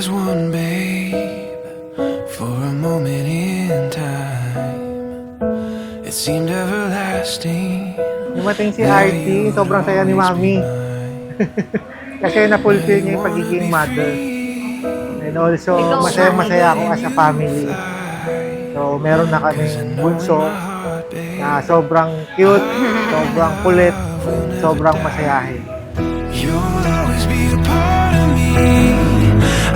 as one, babe, for a moment in time. It seemed everlasting. Dumating si RT, sobrang saya ni Mami. Kasi na-fulfill niya yung pagiging mother. And also, masaya-masaya ako as a family. So, meron na kaming bunso na sobrang cute, sobrang kulit, sobrang masayahin. You'll always be a part of me.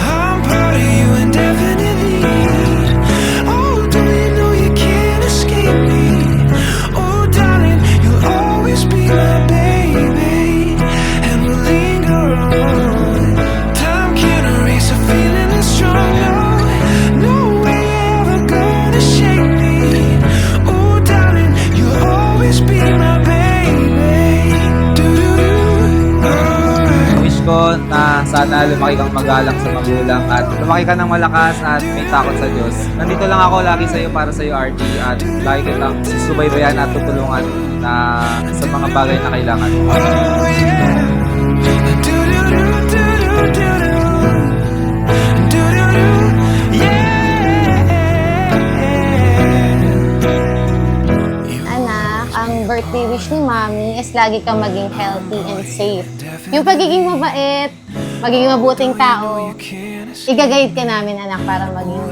I'm proud of you indefinitely. Oh, don't you know you can't escape me? Oh, darling, you'll always be my baby, and we'll linger on. Time can't erase a feeling that's strong. No way you're ever gonna shake me. Oh, darling, you'll always be my baby. Wish ko na sana lumaki kang magalang sa magulang at lumaki ka ng malakas at may takot sa Diyos. Nandito lang ako lagi sa iyo para sa iyo, RG, at lagi kitang susubaybayan at tutulungan na sa mga bagay na kailangan mo. Anak, ang birthday wish ni Mami is lagi kang maging healthy and safe. Yung pagiging mabait, magiging mabuting tao, i-guide ka namin, anak, para maging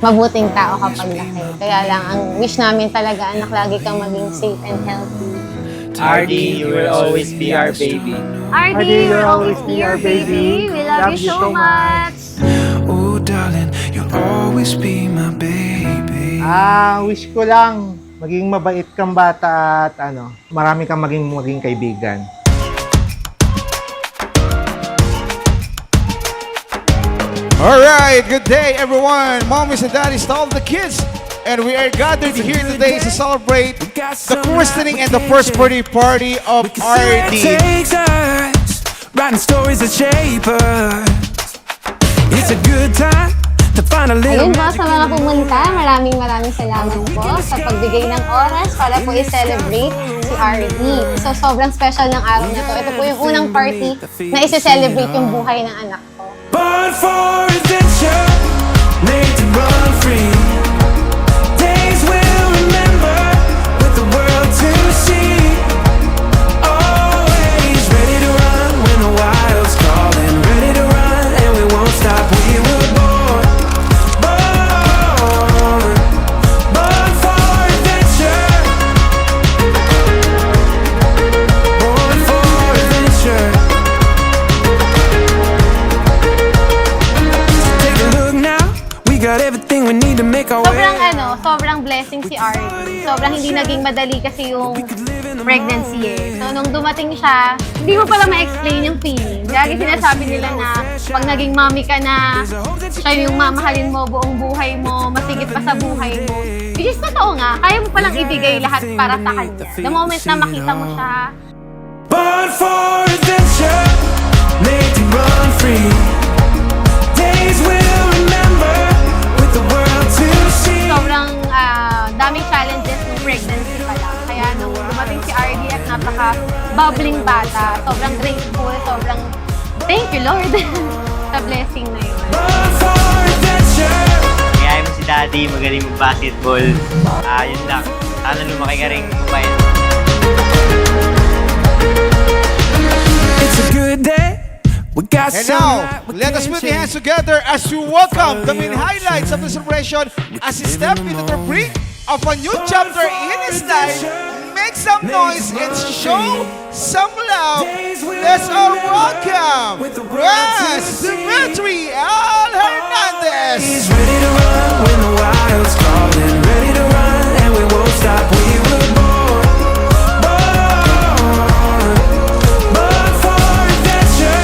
mabuting tao kapag laki. Kaya lang, ang wish namin talaga, anak, lagi kang maging safe and healthy. RD, you will always be our baby. RD, you'll always be our baby. We love you so much. Oh, darling, you'll always be my baby. Wish ko lang, maging mabait kang bata at marami kang maging kaibigan. Alright, good day everyone, mommies and daddies, to all the kids. And we are gathered here today to celebrate the christening and the first birthday party of RD. Takes us, writing stories that shape us. It's a good time to find a little Ayun po, sa mga pumunta, maraming salamat po sa pagbigay ng oras para po i-celebrate si RD. So, sobrang special ng araw na to. Ito po yung unang party na isi-celebrate yung buhay ng anak ko. Born for adventure, made to run free. Days we'll remember, with the world to see. Always ready to run when the wild's calling. Ready to run and we won't stop. We were born for adventure. Born for adventure. Take a look now, we got everything we need to make our way. Sobrang blessing si RD. Sobrang hindi naging madali kasi yung pregnancy eh. So, nung dumating siya, hindi mo pala ma-explain yung feeling. Lagi sinasabi nila na pag naging mommy ka na, siya yung mamahalin mo buong buhay mo, masigit pa sa buhay mo. Which is totoo nga, kaya mo palang ibigay lahat para sa kanya. The moment na makita mo siya, Born for adventure, made to run free. Days we'll remember, with the world to see. sobrang daming challenges ng pregnancy pa lang. Kaya nung dumating si RD at napaka-bubbling bata, sobrang grateful, sobrang thank you, Lord, sa blessing na yun. Born for adventure. Kaya mo si Daddy, magaling mag-basketball. Yun lang. Sana lumaki ka rin mabait. It's a good day. We got And some now, light we let us can put the hands change. together as we welcome the main highlights of the celebration as he steps into the brink of a new chapter in his life. Make some noise and show some love. Let's all welcome Raz Dimitri Al Hernandez. He's ready to run when the wild's calling. Ready to run and we won't stop. We were born for adventure.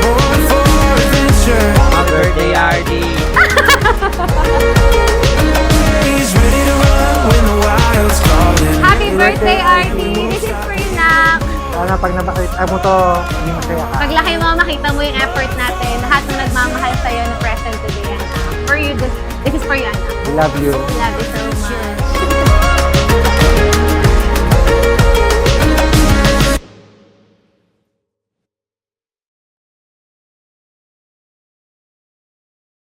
Born for adventure. Happy birthday, RD! He's ready to run when the wild's calling. Happy birthday, RD! This is for you, Nak! Sana pag nakita mo to, hindi masaya ka. Paglaki mo, makita mo yung effort natin. Lahat ng nagmamahal sa'yo na present today, anak. For you, this is for you, anak. We love you. We love you